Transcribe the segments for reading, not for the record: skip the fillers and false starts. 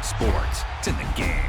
sports. It's in the game.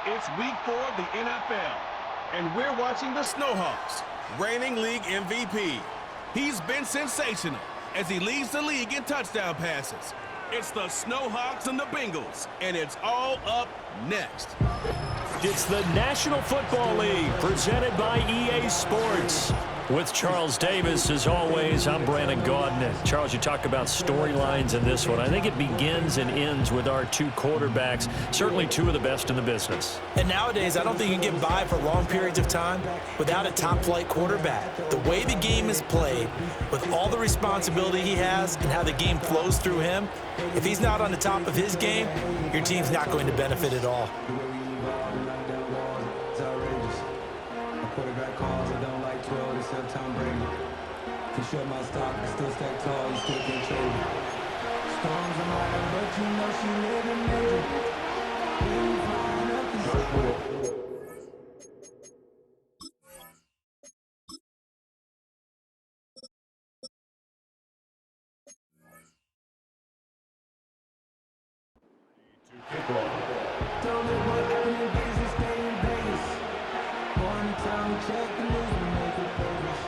It's week 4 of the NFL, and we're watching the SnowHawks, reigning league MVP. He's been sensational as he leads the league in touchdown passes. It's the SnowHawks and the Bengals, and it's all up next. It's the National Football League presented by EA Sports. With Charles Davis, as always, I'm Brandon Gaudin. Charles, you talk about storylines in this one. I think it begins and ends with our two quarterbacks, certainly two of the best in the business. And nowadays, I don't think you can get by for long periods of time without a top-flight quarterback. The way the game is played, with all the responsibility he has and how the game flows through him, if he's not on the top of his game, your team's not going to benefit at all. Shut my stock, but still stack tall, you still can't trade it. Storms are mine, but you know she living major. Been flying up the sky. Don't live what happened in Vegas, stay in Vegas. One time check the news and make it famous.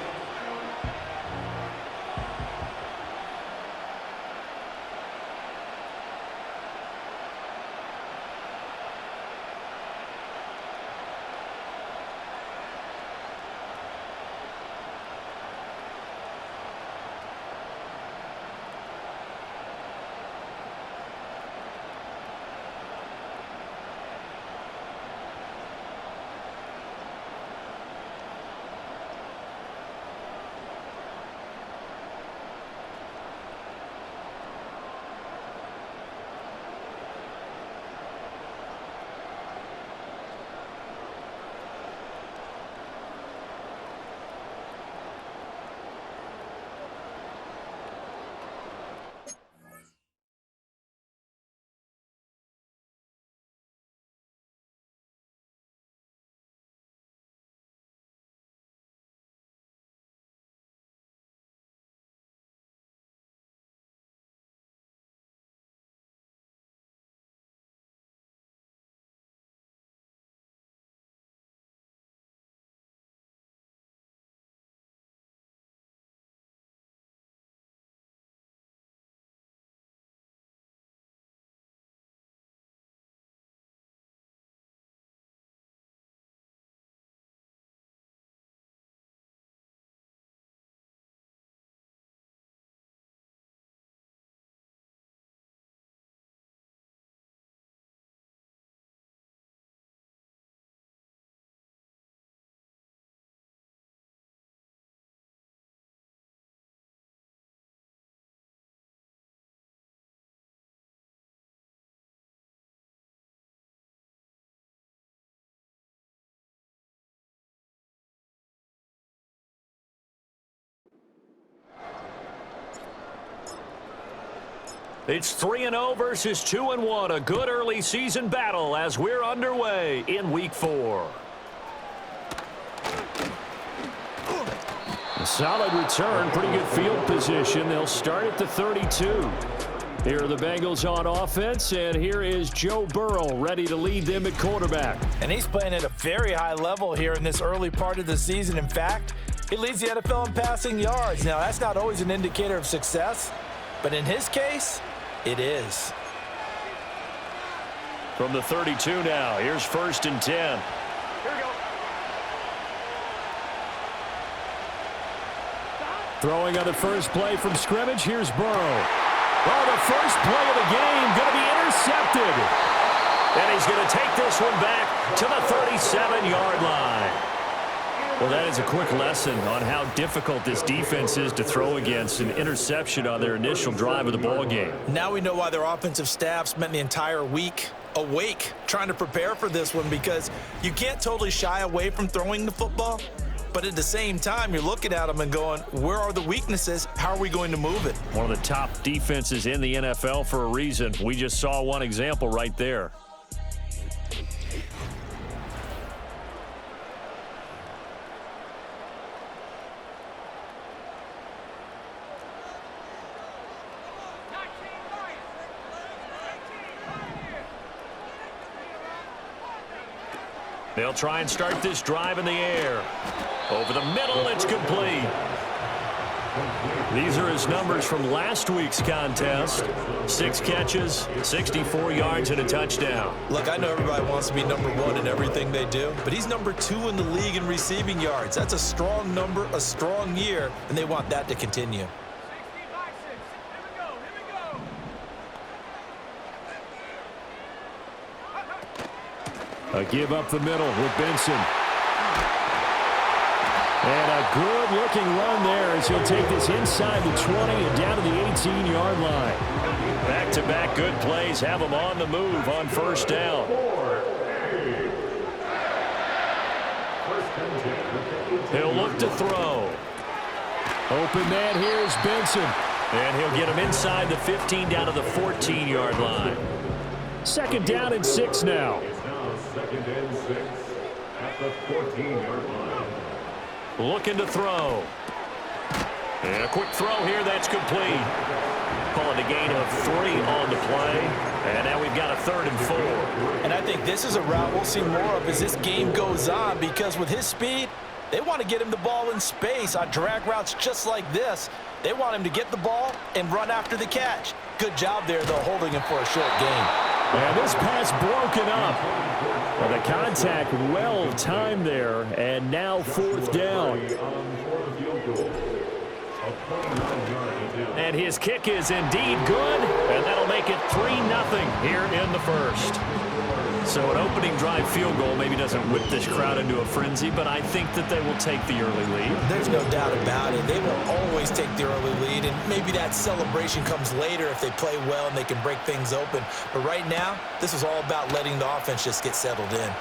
It's 3-0 versus 2-1. A good early season battle as we're underway in Week 4. A solid return, pretty good field position. They'll start at the 32. Here are the Bengals on offense, and here is Joe Burrow ready to lead them at quarterback. And he's playing at a very high level here in this early part of the season. In fact, he leads the NFL in passing yards. Now, that's not always an indicator of success, but in his case, it is. From the 32 now, here's 1st and 10. Here we go. Throwing on the first play from scrimmage, here's Burrow. Oh, the first play of the game going to be intercepted. And he's going to take this one back to the 37-yard line. Well, that is a quick lesson on how difficult this defense is to throw against. An interception on their initial drive of the ball game. Now we know why their offensive staff spent the entire week awake trying to prepare for this one, because you can't totally shy away from throwing the football, but at the same time, you're looking at them and going, where are the weaknesses? How are we going to move it? One of the top defenses in the NFL for a reason. We just saw one example right there. They'll try and start this drive in the air. Over the middle, it's complete. These are his numbers from last week's contest. 6 catches, 64 yards, and a touchdown. Look, I know everybody wants to be number 1 in everything they do, but he's number 2 in the league in receiving yards. That's a strong number, a strong year, and they want that to continue. A give up the middle with Benson. And a good-looking run there as he'll take this inside the 20 and down to the 18-yard line. Back-to-back good plays have him on the move on 1st down. He'll look to throw. Open man, here's Benson. And he'll get him inside the 15 down to the 14-yard line. 2nd down and 6 now. 2nd and 6 at the 14-yard line. Looking to throw. And a quick throw here, that's complete. Calling a gain of 3 on the play. And now we've got a 3rd and 4. And I think this is a route we'll see more of as this game goes on, because with his speed, they want to get him the ball in space on drag routes just like this. They want him to get the ball and run after the catch. Good job there, though, holding him for a short gain. And this pass broken up. Well, the contact well timed there, and now 4th down. And his kick is indeed good, and that'll make it 3-0 here in the 1st. So an opening drive field goal maybe doesn't whip this crowd into a frenzy, but I think that they will take the early lead. There's no doubt about it. They will always take the early lead, and maybe that celebration comes later if they play well and they can break things open. But right now, this is all about letting the offense just get settled in.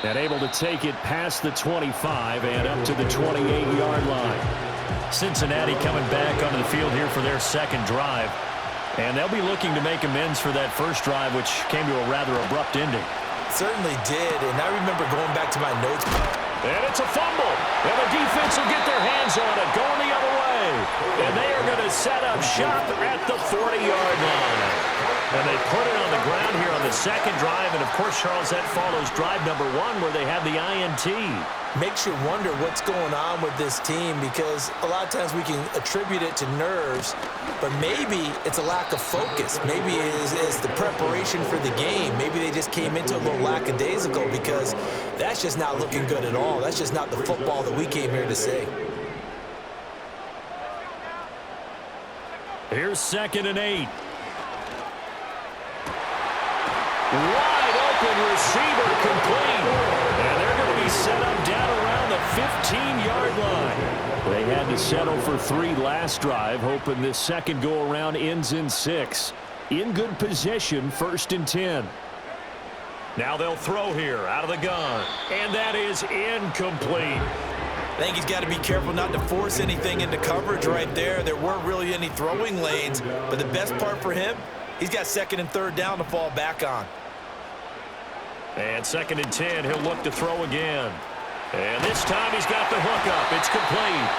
And able to take it past the 25 and up to the 28-yard line. Cincinnati coming back onto the field here for their 2nd drive. And they'll be looking to make amends for that first drive, which came to a rather abrupt ending. Certainly did, and I remember going back to my notes. And it's a fumble, and the defense will get their hands on it, going the other way. And they are going to set up shop at the 40-yard line. And they put it on the ground here on the 2nd drive, and of course, Charles, that follows drive number 1 where they had the INT. Makes you wonder what's going on with this team, because a lot of times we can attribute it to nerves, but maybe it's a lack of focus. Maybe it's the preparation for the game. Maybe they just came into a little lackadaisical, because that's just not looking good at all. That's just not the football that we came here to see. Here's 2nd and 8. Wide open receiver complete. And they're going to be set up down around the 15-yard line. They had to settle for 3 last drive, hoping this second go-around ends in 6. In good position, 1st and 10. Now they'll throw here out of the gun. And that is incomplete. I think he's got to be careful not to force anything into coverage right there. There weren't really any throwing lanes, but the best part for him, he's got 2nd and 3rd down to fall back on. And 2nd and 10, he'll look to throw again. And this time he's got the hook up. It's complete.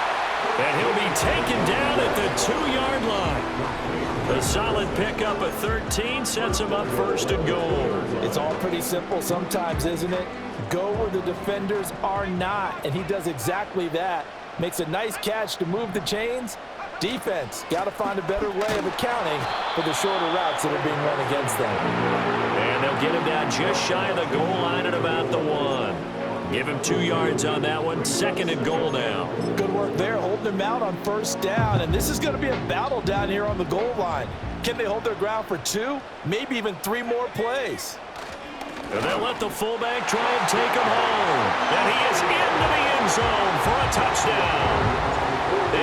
And he'll be taken down at the 2-yard line. A solid pickup of 13 sets him up 1st and goal. It's all pretty simple sometimes, isn't it? Go where the defenders are not, and he does exactly that. Makes a nice catch to move the chains. Defense, got to find a better way of accounting for the shorter routes that are being run against them. And they'll get him down just shy of the goal line at about the 1. Give him 2 yards on that one. 2nd and goal now. Good work there, holding him out on 1st down, and this is going to be a battle down here on the goal line. Can they hold their ground for 2, maybe even 3 more plays? And they'll let the fullback try and take him home. And he is into the end zone for a touchdown.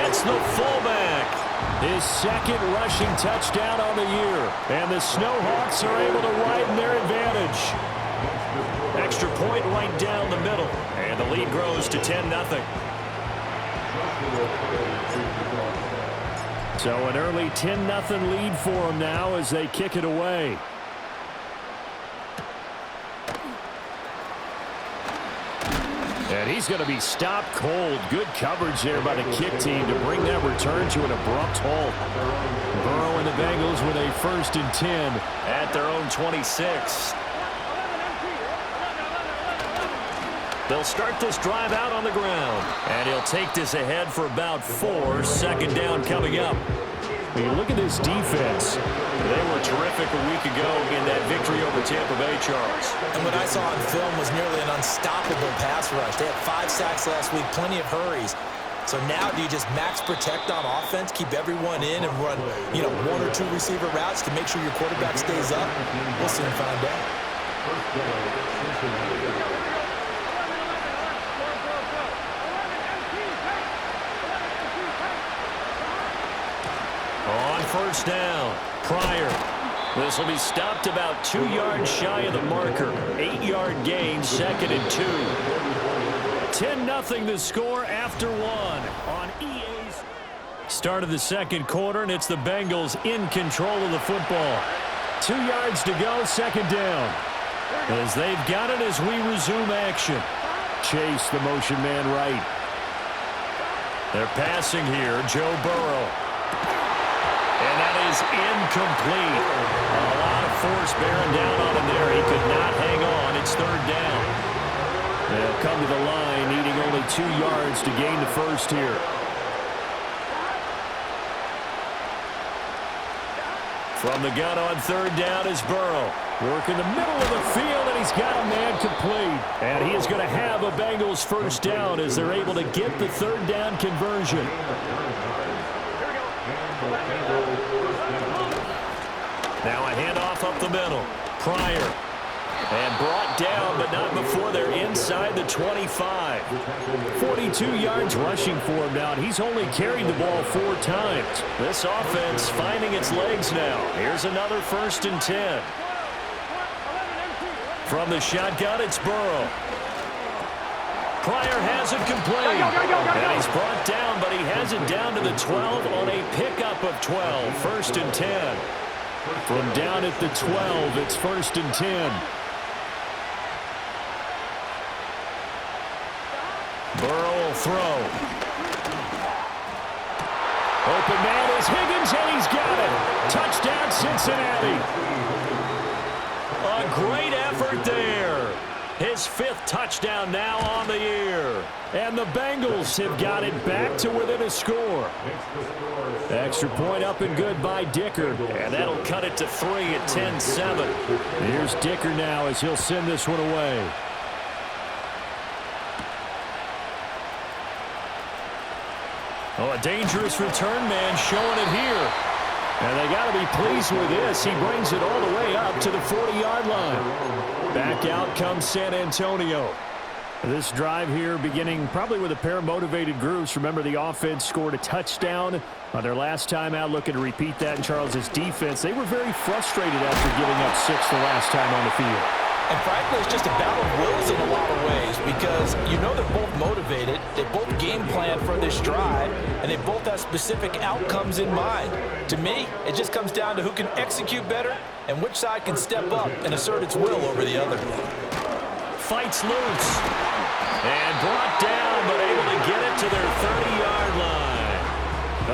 It's the fullback. His 2nd rushing touchdown on the year. And the SnowHawks are able to widen their advantage. Extra point right down the middle. And the lead grows to 10-0. So an early 10-0 lead for them now as they kick it away. And he's going to be stopped cold. Good coverage there by the kick team to bring that return to an abrupt halt. Burrow and the Bengals with a 1st and 10 at their own 26. They'll start this drive out on the ground. And he'll take this ahead for about 4. 2nd down coming up. When you look at this defense, they were terrific a week ago in that victory over Tampa Bay, Charles. And what I saw on film was nearly an unstoppable pass rush. They had 5 sacks last week, plenty of hurries. So now do you just max protect on offense, keep everyone in and run, 1 or 2 receiver routes to make sure your quarterback stays up? We'll soon find out. On 1st down, Pryor. This will be stopped about 2 yards shy of the marker. 8-yard gain, 2nd and 2. 10-0 the score after 1 on EA's. Start of the 2nd quarter, and it's the Bengals in control of the football. 2 yards to go, 2nd down. As they've got it as we resume action. Chase the motion man right. They're passing here, Joe Burrow. And that is incomplete. A lot of force bearing down on him there. He could not hang on. It's 3rd down. They'll come to the line, needing only 2 yards to gain the 1st here. From the gun on 3rd down is Burrow. Working the middle of the field, and he's got a man complete. And he is going to have a Bengals 1st down as they're able to get the 3rd down conversion. Now a handoff up the middle. Pryor. And brought down, but not before they're inside the 25. 42 yards rushing for him now. He's only carried the ball 4 times. This offense finding its legs now. Here's another 1st and 10. From the shotgun, it's Burrow. Pryor has it complete. And he's brought down, but he has it down to the 12 on a pickup of 12. 1st and 10. From down at the 12, it's 1st and 10. Burrow will throw. Open man is Higgins, and he's got it. Touchdown, Cincinnati. A great effort there. His 5th touchdown now on the year. And the Bengals have got it back to within a score. Extra point up and good by Dicker. And that'll cut it to 3 at 10-7. Here's Dicker now as he'll send this one away. Oh, a dangerous return man showing it here. And they got to be pleased with this. He brings it all the way up to the 40-yard line. Back out comes San Antonio. This drive here beginning probably with a pair of motivated groups. Remember, the offense scored a touchdown on their last time out, looking to repeat that in Charles's defense. They were very frustrated after giving up 6 the last time on the field. And frankly, it's just a battle of wills in a lot of ways because you know they're both motivated, they both game plan for this drive, and they both have specific outcomes in mind. To me, it just comes down to who can execute better and which side can step up and assert its will over the other. Fights loose. And brought down, but able to get it to their 30-yard line.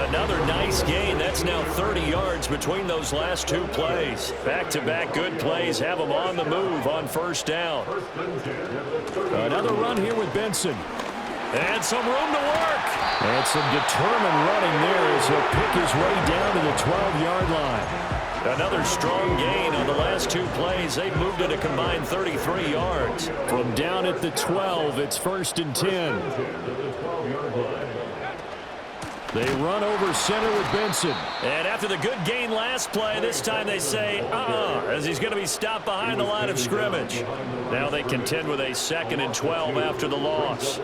Another nice gain. That's now 30 yards between those last two plays. Back-to-back good plays have them on the move on first down. Another run here with Benson. And some room to work. And some determined running there as he'll pick his way down to the 12-yard line. Another strong gain on the last two plays. They've moved it a combined 33 yards. From down at the 12, it's 1st and 10. They run over center with Benson. And after the good gain last play, this time they say, as he's going to be stopped behind the line of scrimmage. Now they contend with a 2nd and 12 after the loss.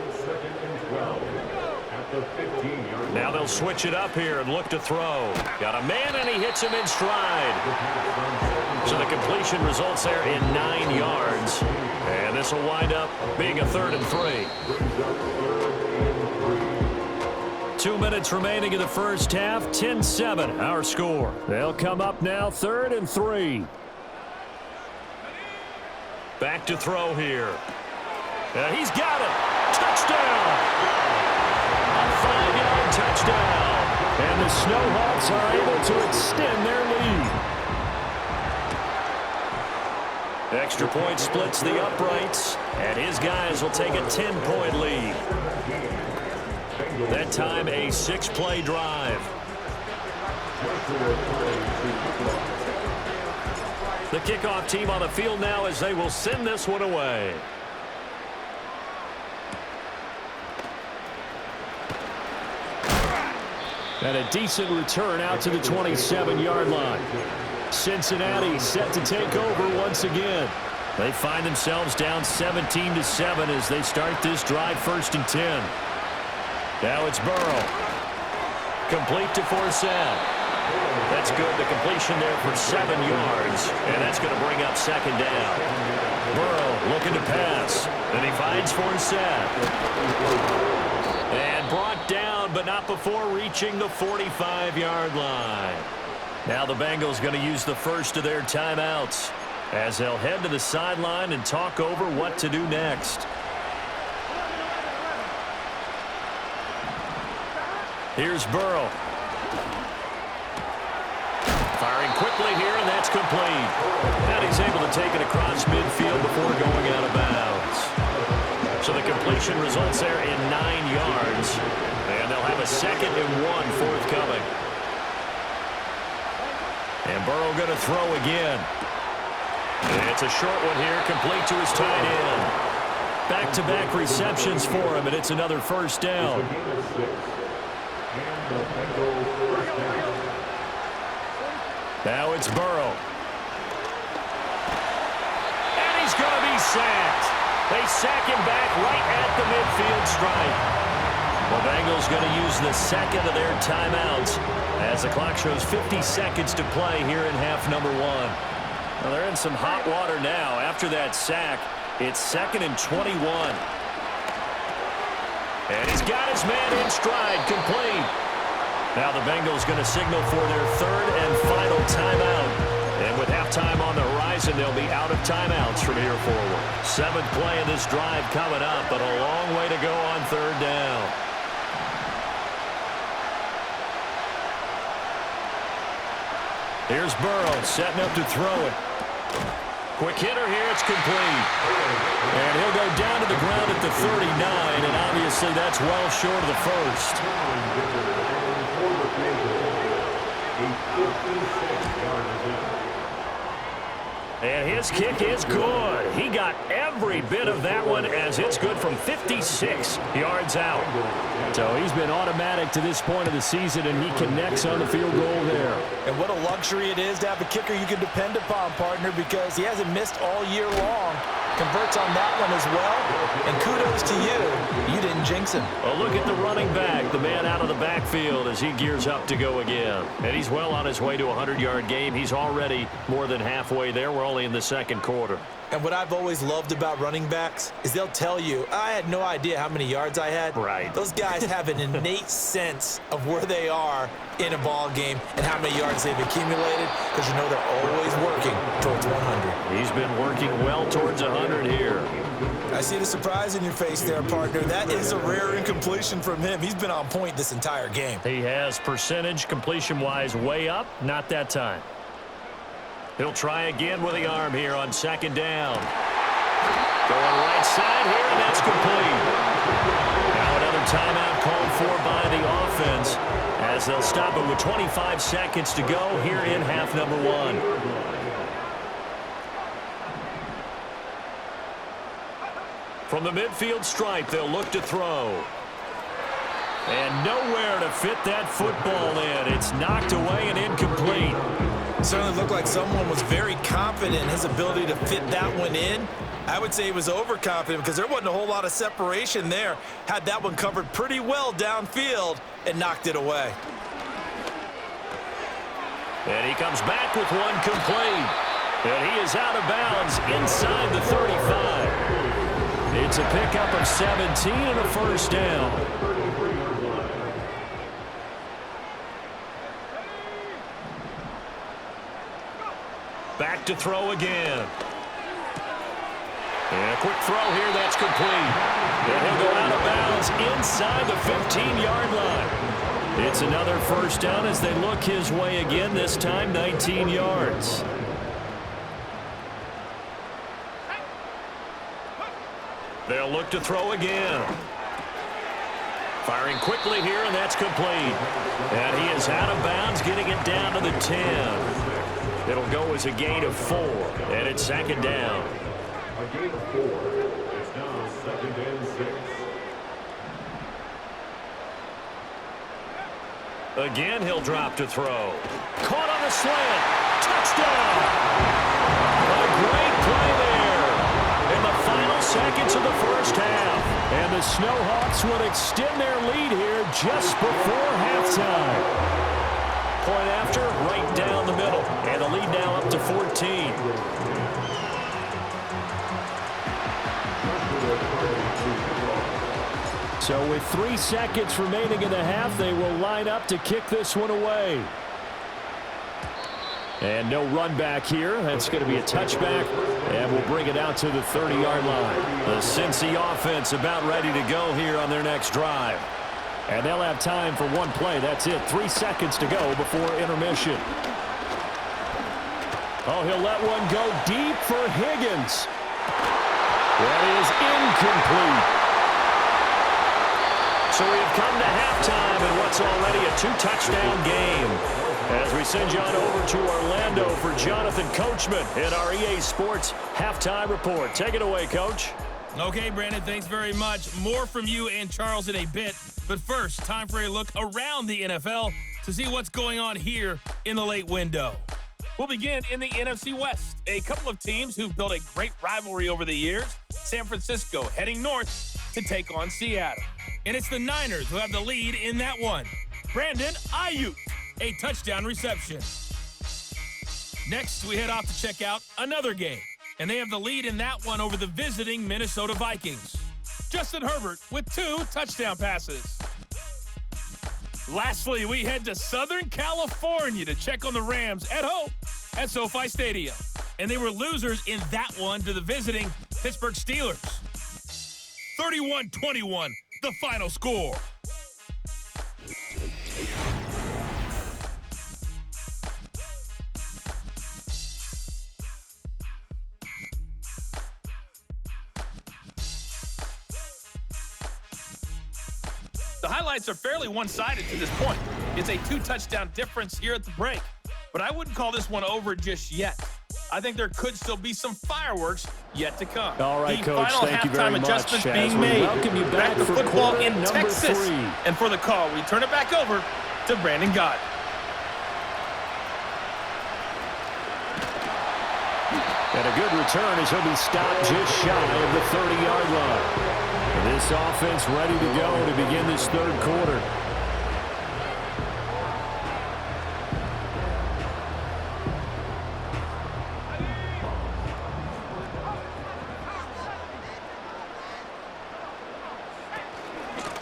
Now they'll switch it up here and look to throw. Got a man, and he hits him in stride. So the completion results there in 9 yards. And this will wind up being a 3rd and 3. 2 minutes remaining in the first half. 10-7 our score. They'll come up now 3rd and 3. Back to throw here. He's got it. Touchdown. A 5-yard touchdown. And the SnowHawks are able to extend their lead. Extra point splits the uprights, and his guys will take a 10-point lead. That time a 6-play drive. The kickoff team on the field now as they will send this one away. And a decent return out to the 27-yard line. Cincinnati set to take over once again. They find themselves down 17-7 as they start this drive 1st and 10. Now it's Burrow. Complete to Forsett. That's good. The completion there for 7 yards. And that's going to bring up 2nd down. Burrow looking to pass. Then he finds Forsett. And brought down, but not before reaching the 45-yard line. Now the Bengals going to use the first of their timeouts as they'll head to the sideline and talk over what to do next. Here's Burrow. Firing quickly here, and that's complete. And he's able to take it across midfield before going out of bounds. So the completion results there in 9 yards. And they'll have a 2nd and 1 forthcoming. And Burrow going to throw again. And it's a short one here, complete to his tight end. Back-to-back receptions for him, and it's another 1st down. Now it's Burrow. And he's going to be sacked. They sack him back right at the midfield stripe. The Bengals going to use the 2nd of their timeouts as the clock shows 50 seconds to play here in half number 1. Well, they're in some hot water now. After that sack, it's 2nd and 21. And he's got his man in stride, complete. Now the Bengals going to signal for their 3rd and final timeout. And with halftime on the horizon, they'll be out of timeouts from here forward. 7th play of this drive coming up, but a long way to go on 3rd down. Here's Burrow setting up to throw it. Quick hitter here, it's complete. And he'll go down to the ground at the 39, and obviously that's well short of the 1st. And his kick is good. He got every bit of that one as it's good from 56 yards out. So he's been automatic to this point of the season, and he connects on the field goal there. And what a luxury it is to have a kicker you can depend upon, partner, because he hasn't missed all year long. Converts on that one as well. And kudos to you. You didn't jinx him. Well, look at the running back, the man out of the backfield as he gears up to go again. And he's well on his way to a 100-yard game. He's already more than halfway there. We're only in the 2nd quarter. And what I've always loved about running backs is they'll tell you, I had no idea how many yards I had. Right. Those guys have an innate sense of where they are in a ball game and how many yards they've accumulated, because you know they're always working towards 100. He's been working well towards 100 here. I see the surprise in your face there, partner. That is a rare incompletion from him. He's been on point this entire game. He has percentage completion-wise way up, not that time. He'll try again with the arm here on second down. Going right side here, and that's complete. Now another timeout called for by the offense as they'll stop it with 25 seconds to go here in half number one. From the midfield stripe, they'll look to throw. And nowhere to fit that football in. It's knocked away and incomplete. Certainly looked like someone was very confident in his ability to fit that one in. I would say he was overconfident because there wasn't a whole lot of separation there. Had that one covered pretty well downfield and knocked it away. And he comes back with one complete. And he is out of bounds inside the 35. It's a pickup of 17 and a first down. Back to throw again. And a quick throw here, that's complete. And he'll go out of bounds inside the 15-yard line. It's another first down as they look his way again, this time 19 yards. They'll look to throw again. Firing quickly here, and that's complete. And he is out of bounds, getting it down to the 10. It'll go as a gain of 4, and it's second down. A gain of 4. It's now second and 6. Again, he'll drop to throw. Caught on the slant. Touchdown! A great play there in the final seconds of the first half. And the SnowHawks would extend their lead here just before halftime. Point after, right down the middle. And the lead now up to 14. So with 3 seconds remaining in the half, they will line up to kick this one away. And no run back here. That's going to be a touchback. And we'll bring it out to the 30-yard line. The Cincy offense about ready to go here on their next drive. And they'll have time for one play. That's it. 3 seconds to go before intermission. Oh, he'll let one go deep for Higgins. That is incomplete. So we have come to halftime in what's already a 2-touchdown game. As we send you on over to Orlando for Jonathan Coachman in our EA Sports Halftime Report. Take it away, Coach. Okay, Brandon, thanks very much. More from you and Charles in a bit. But first, time for a look around the NFL to see what's going on here in the late window. We'll begin in the NFC West. A couple of teams who've built a great rivalry over the years. San Francisco heading north to take on Seattle. And it's the Niners who have the lead in that one. Brandon Ayuk, a touchdown reception. Next, we head off to check out another game. And they have the lead in that one over the visiting Minnesota Vikings. Justin Herbert with 2 touchdown passes. Lastly, we head to Southern California to check on the Rams at home at SoFi Stadium. And they were losers in that one to the visiting Pittsburgh Steelers. 31-21, the final score. The highlights are fairly one-sided to this point. It's a 2-touchdown difference here at the break. But I wouldn't call this one over just yet. I think there could still be some fireworks yet to come. All right, Coach, final thank you very halftime much. adjustments As being we made. welcome you back to for football quarter in number Texas. 3. And for the call, we turn it back over to Brandon Gott. And a good return as he'll be stopped just shy of the 30-yard line. This offense ready to go to begin this third quarter.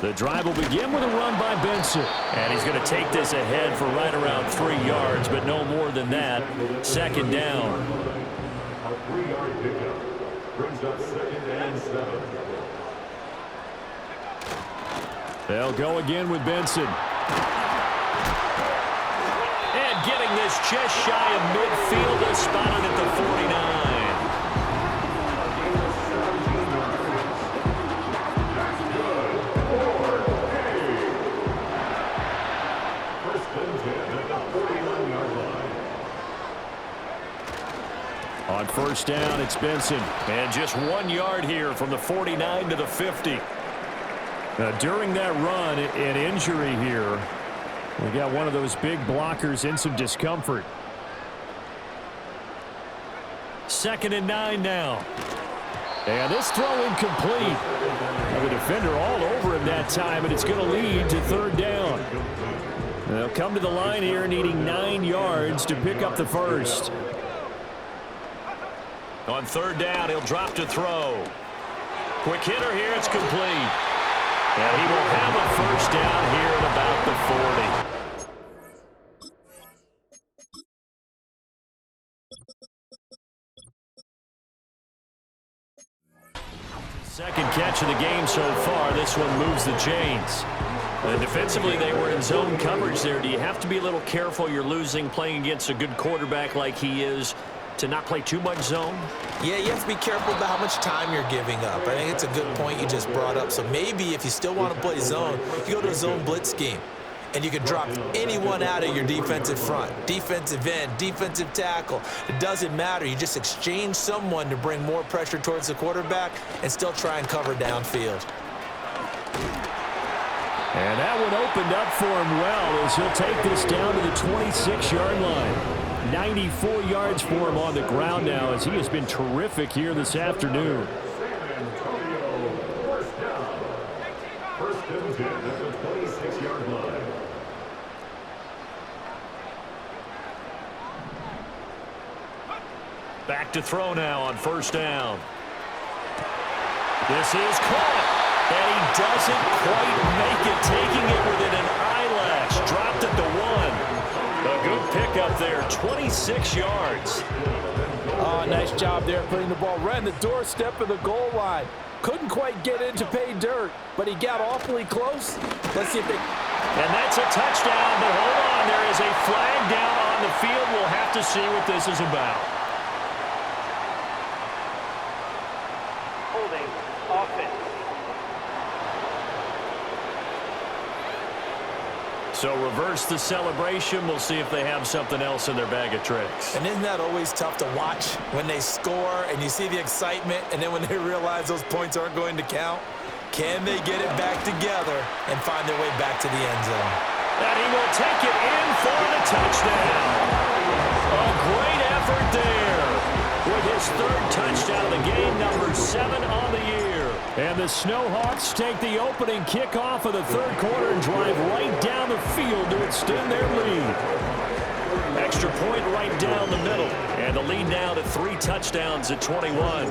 The drive will begin with a run by Benson. And he's going to take this ahead for right around 3 yards, but no more than that. Second down. A 3-yard pickup brings up 2nd and 7. They'll go again with Benson. And getting this just shy of midfield is spotted at the 49. On first down, it's Benson. And just 1 yard here from the 49 to the 50. During that run, an injury here. We got one of those big blockers in some discomfort. 2nd and 9 now. And this throw incomplete. The defender all over him that time, and it's going to lead to 3rd down. They'll come to the line here needing 9 yards to pick up the first. On 3rd down, he'll drop to throw. Quick hitter here, it's complete. And he will have a first down here at about the 40. Second catch of the game so far. This one moves the chains. And defensively, they were in zone coverage there. Do you have to be a little careful? You're losing playing against a good quarterback like he is, to not play too much zone? Yeah, you have to be careful about how much time you're giving up. I think it's a good point you just brought up. So maybe if you still want to play zone, you go to a zone blitz scheme. And you can drop anyone out of your defensive front. Defensive end, defensive tackle. It doesn't matter. You just exchange someone to bring more pressure towards the quarterback and still try and cover downfield. And that one opened up for him well as he'll take this down to the 26-yard line. 94 yards for him on the ground now as he has been terrific here this afternoon. First and 10 at the 26-yard line. Back to throw now on first down. This is caught. And he doesn't quite make it, taking it within an eyelash. Dropped at the 1. A good pickup there, 26 yards. Oh, nice job there putting the ball right in the doorstep of the goal line. Couldn't quite get in to pay dirt, but he got awfully close. Let's see if they... And that's a touchdown, but hold on, there is a flag down on the field. We'll have to see what this is about. Holding offense. So reverse the celebration. We'll see if they have something else in their bag of tricks. And isn't that always tough to watch when they score and you see the excitement, and then when they realize those points aren't going to count? Can they get it back together and find their way back to the end zone? And he will take it in for the touchdown. A great effort there with his 3rd touchdown of the game, number 7 on the year. And the SnowHawks take the opening kickoff of the 3rd quarter and drive right down the field to extend their lead. Extra point right down the middle. And the lead now to 3 touchdowns at 21.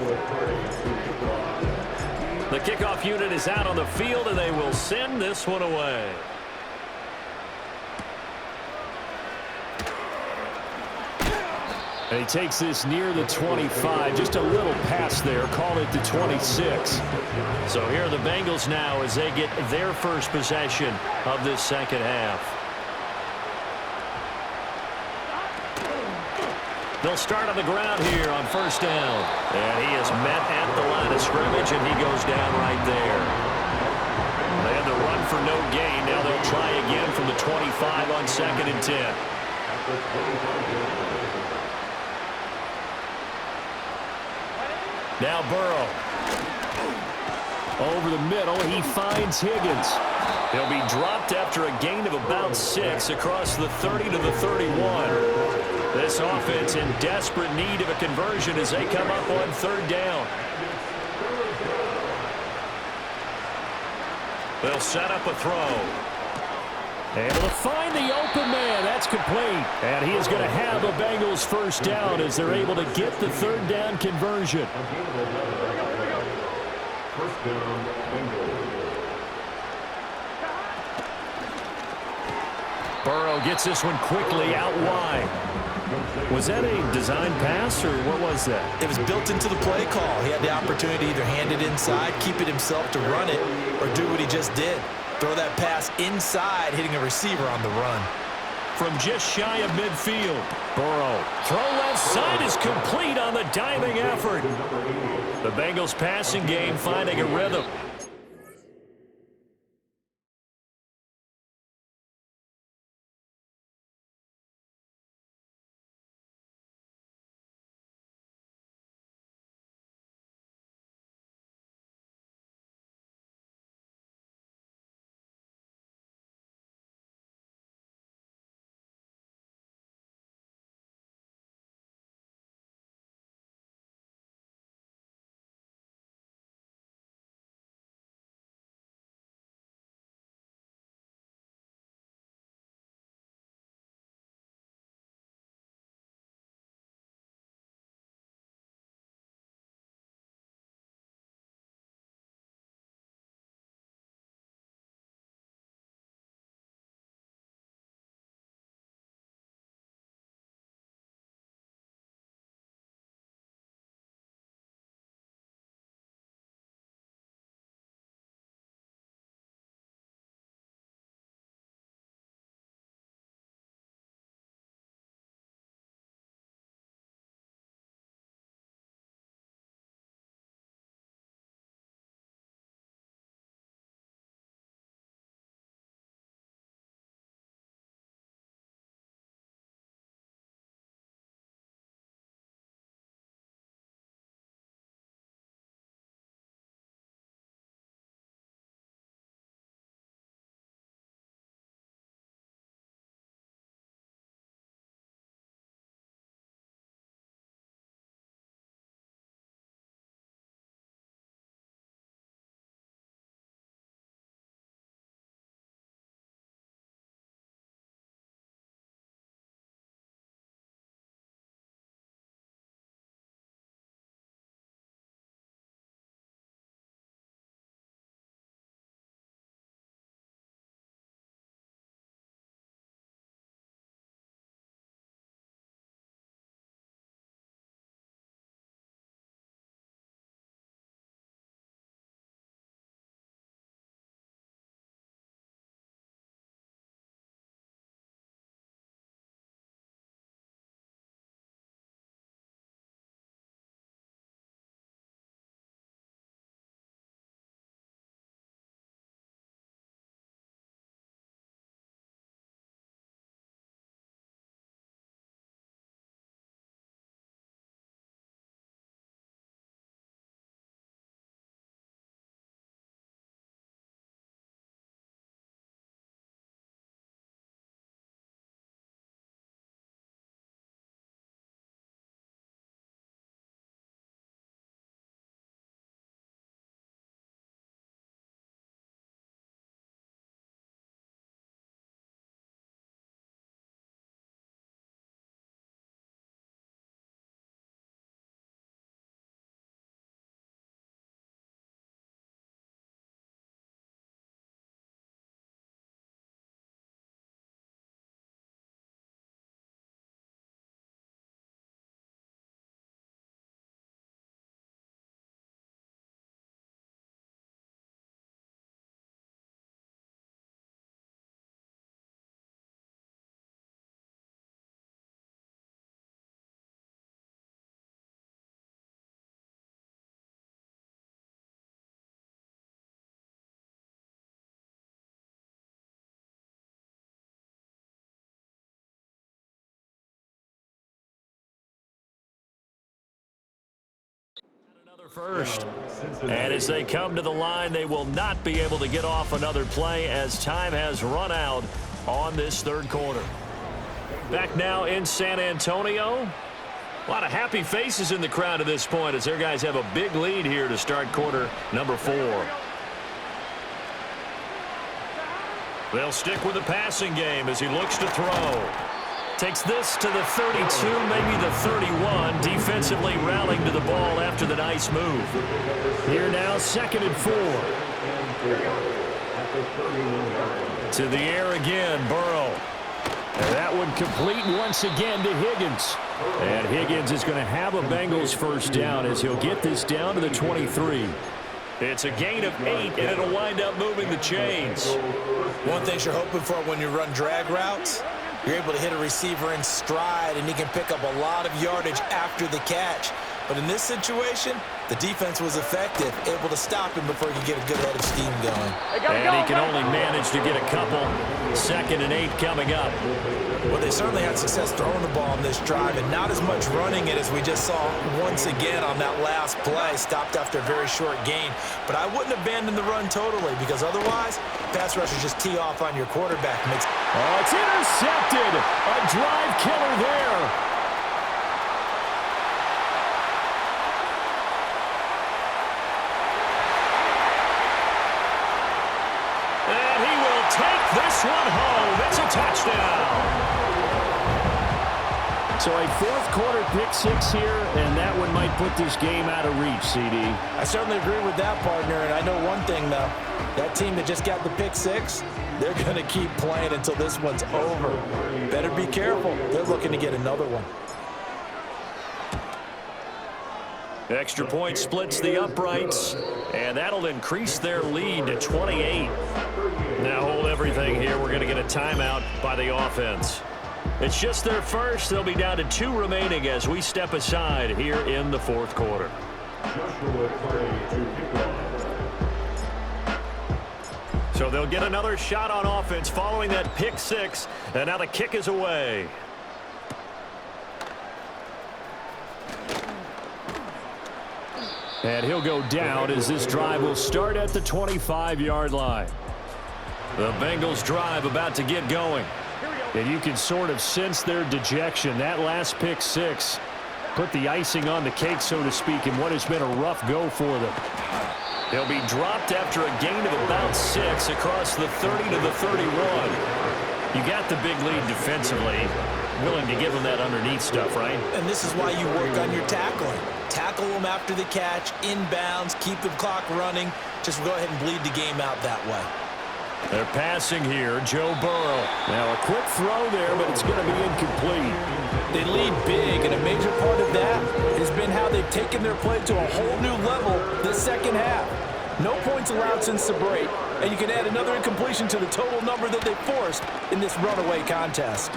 The kickoff unit is out on the field, and they will send this one away. And he takes this near the 25, just a little pass there, call it the 26. So here are the Bengals now as they get their first possession of this second half. They'll start on the ground here on first down. And he is met at the line of scrimmage, and he goes down right there. They had the run for no gain. Now they'll try again from the 25 on 2nd and 10. Now Burrow. Over the middle, he finds Higgins. He'll be dropped after a gain of about 6 across the 30 to the 31. This offense in desperate need of a conversion as they come up on 3rd down. They'll set up a throw. Able to find the open man. That's complete. And he is going to have a Bengals first down as they're able to get the 3rd down conversion. First down, Bengals. Burrow gets this one quickly out wide. Was that a design pass, or what was that? It was built into the play call. He had the opportunity to either hand it inside, keep it himself to run it, or do what he just did. Throw that pass inside, hitting a receiver on the run. From just shy of midfield, Burrow. Throw left side is complete on the diving effort. The Bengals passing game finding a rhythm. First. And as they come to the line, they will not be able to get off another play as time has run out on this third quarter. Back now in San Antonio. A lot of happy faces in the crowd at this point as their guys have a big lead here to start quarter number 4. They'll stick with the passing game as he looks to throw. Takes this to the 32, maybe the 31. Defensively rallying to the ball after the nice move. Here now, 2nd and 4. To the air again, Burrow. And that one complete once again to Higgins. And Higgins is going to have a Bengals first down as he'll get this down to the 23. It's a gain of 8, and it'll wind up moving the chains. One thing you're hoping for when you run drag routes, you're able to hit a receiver in stride, and he can pick up a lot of yardage after the catch. But in this situation, the defense was effective, able to stop him before he could get a good head of steam going. And he can only manage to get a couple. 2nd and 8 coming up. Well, they certainly had success throwing the ball in this drive, and not as much running it as we just saw once again on that last play, stopped after a very short gain. But I wouldn't abandon the run totally, because otherwise, pass rushers just tee off on your quarterback. Oh, it's intercepted. A drive killer there. And he will take this one home. It's a touchdown. So a 4th quarter pick 6 here, and that one might put this game out of reach, CD. I certainly agree with that, partner, and I know one thing, though. That team that just got the pick 6, they're going to keep playing until this one's over. Better be careful. They're looking to get another one. Extra point splits the uprights, and that'll increase their lead to 28. Now hold everything here. We're going to get a timeout by the offense. It's just their first. They'll be down to 2 remaining as we step aside here in the 4th quarter. So they'll get another shot on offense following that pick 6, and now the kick is away. And he'll go down as this drive will start at the 25-yard line. The Bengals drive about to get going. And you can sort of sense their dejection. That last pick 6 put the icing on the cake, so to speak, in what has been a rough go for them. They'll be dropped after a gain of about 6 across the 30 to the 31. You got the big lead defensively. Willing to give them that underneath stuff, right? And this is why you work on your tackling. Tackle them after the catch, inbounds, keep the clock running. Just go ahead and bleed the game out that way. They're passing here. Joe Burrow. Now a quick throw there, but it's going to be incomplete. They lead big, and a major part of that has been how they've taken their play to a whole new level this second half. No points allowed since the break, and you can add another incompletion to the total number that they forced in this runaway contest.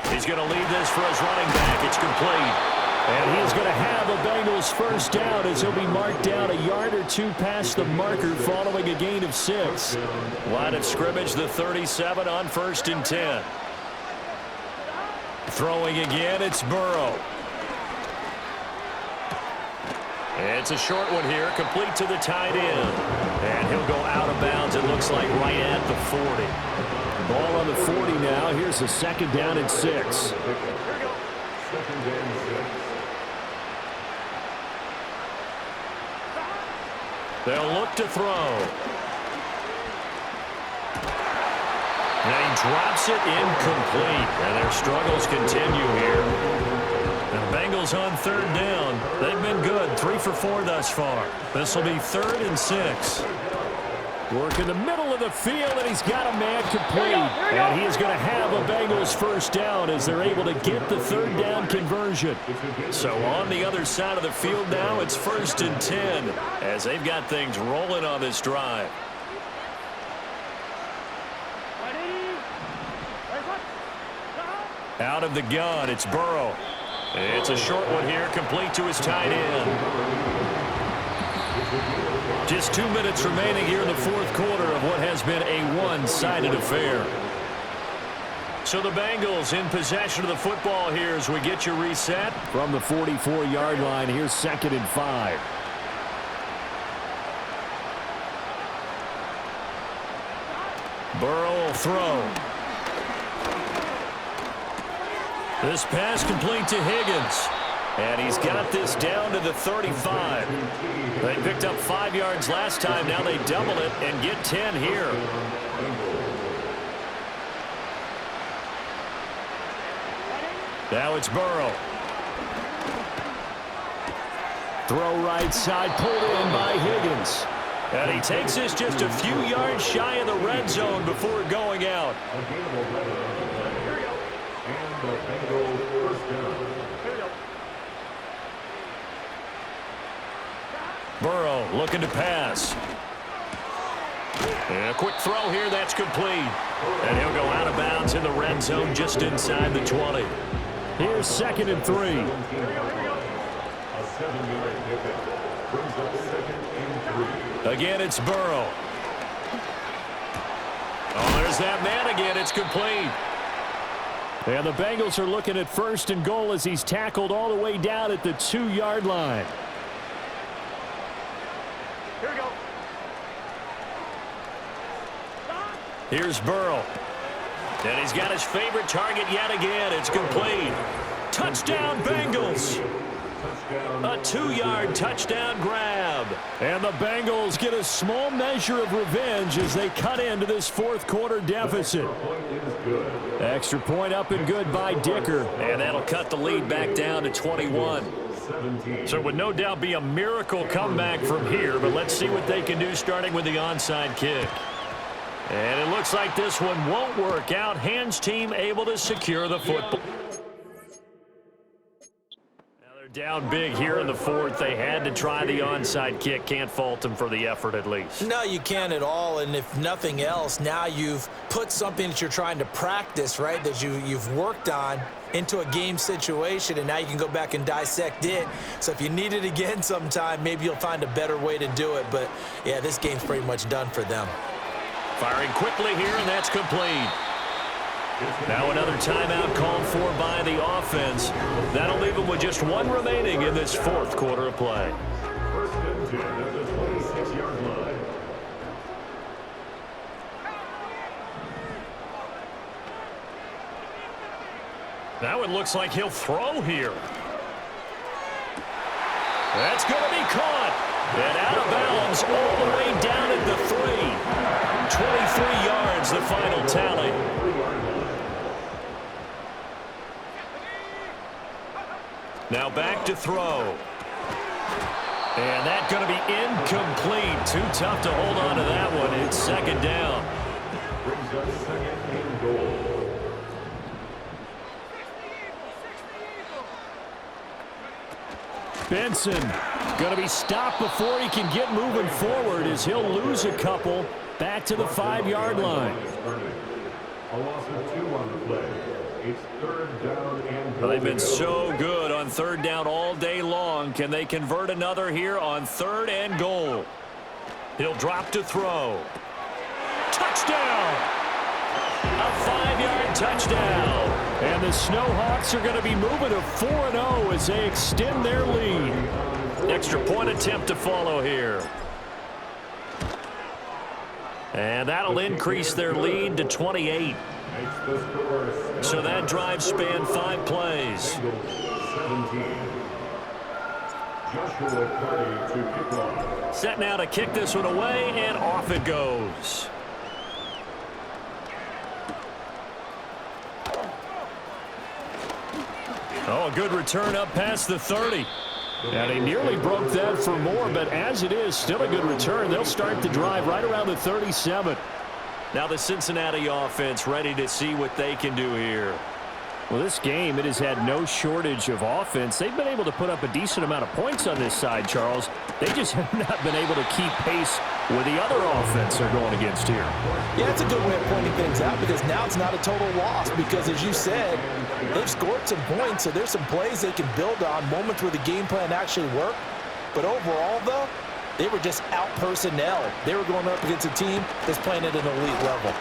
He's going to lead this for his running back. It's complete. And he is going to have a Bengals first down as he'll be marked down a yard or 2 past the marker following a gain of 6. Line of scrimmage, the 37 on 1st and 10. Throwing again, it's Burrow. It's a short one here, complete to the tight end. And he'll go out of bounds, it looks like, right at the 40. Ball on the 40 now. Here's a 2nd down and 6. They'll look to throw. And he drops it incomplete. And their struggles continue here. And Bengals on 3rd down. They've been good. 3 for 4 thus far. This will be 3rd and 6. Work in the middle of the field, and he's got a man complete. And he is going to have a Bengals first down as they're able to get the 3rd down conversion. So on the other side of the field now, it's 1st and 10 as they've got things rolling on this drive. Out of the gun, it's Burrow. It's a short one here, complete to his tight end. Just 2 minutes remaining here in the 4th quarter of what has been a one-sided affair. So the Bengals in possession of the football here as we get you reset. From the 44-yard line, here's 2nd and 5. Burrow will throw. This pass complete to Higgins. And he's got this down to the 35. They picked up 5 yards last time. Now they double it and get 10 here. Now it's Burrow. Throw right side, pulled in by Higgins. And he takes this just a few yards shy of the red zone before going out. the Bengals first down. Burrow looking to pass. And a quick throw here, that's complete. And he'll go out of bounds in the red zone just inside the 20. Here's 2nd and 3. A 7-yard pickup brings up 2nd and 3. Again, it's Burrow. Oh, there's that man again. It's complete. And the Bengals are looking at 1st and goal as he's tackled all the way down at the 2-yard line. Here we go. Here's Burrow. And he's got his favorite target yet again. It's complete. Touchdown, Bengals. A 2-yard touchdown grab. And the Bengals get a small measure of revenge as they cut into this 4th quarter deficit. Extra point up and good by Dicker. And that'll cut the lead back down to 21. So it would no doubt be a miracle comeback from here, but let's see what they can do starting with the onside kick. And it looks like this one won't work out. Hands team able to secure the football. Now they're down big here in the 4th. They had to try the onside kick. Can't fault them for the effort at least. No, you can't at all. And if nothing else, now you've put something that you're trying to practice, right, that you've worked on into a game situation, and now you can go back and dissect it. So if you need it again sometime, maybe you'll find a better way to do it. But, yeah, this game's pretty much done for them. Firing quickly here, and that's complete. Now another timeout called for by the offense. That'll leave them with just 1 remaining in this 4th quarter of play. 1st and 10 at the 26-yard line. Now it looks like he'll throw here. That's going to be caught. And out of bounds all the way down at the 3. 23 yards, the final tally. Now back to throw. And that's going to be incomplete. Too tough to hold on to that one. It's 2nd down. Brings up 2nd and goal. Benson going to be stopped before he can get moving forward as he'll lose a couple back to the 5-yard line. A loss of 2 on the play. It's 3rd down and goal. They've been so good on 3rd down all day long. Can they convert another here on 3rd and goal? He'll drop to throw. Touchdown! A 5-yard touchdown. And the SnowHawks are going to be moving to 4-0 as they extend their lead. Extra point attempt to follow here. And that'll increase their lead to 28. So that drive spanned 5 plays. 17. Joshua Carty to kick off. Set now to kick this one away, and off it goes. Oh, a good return up past the 30. And he nearly broke that for more, but as it is, still a good return. They'll start the drive right around the 37. Now the Cincinnati offense ready to see what they can do here. Well, this game, it has had no shortage of offense. They've been able to put up a decent amount of points on this side, Charles. They just have not been able to keep pace with the other offense they're going against here. Yeah, it's a good way of pointing things out because now it's not a total loss because, as you said, they've scored some points, so there's some plays they can build on, moments where the game plan actually worked. But overall, though, they were just out-personnel. They were going up against a team that's playing at an elite level.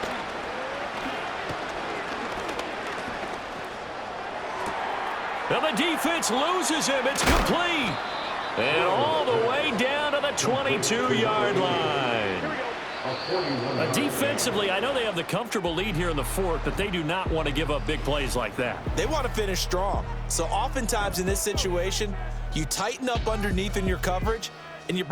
And the defense loses him. It's complete. And all the way down to the 22-yard line. Defensively, I know they have the comfortable lead here in the 4th, but they do not want to give up big plays like that. They want to finish strong. So oftentimes in this situation, you tighten up underneath in your coverage, and you bring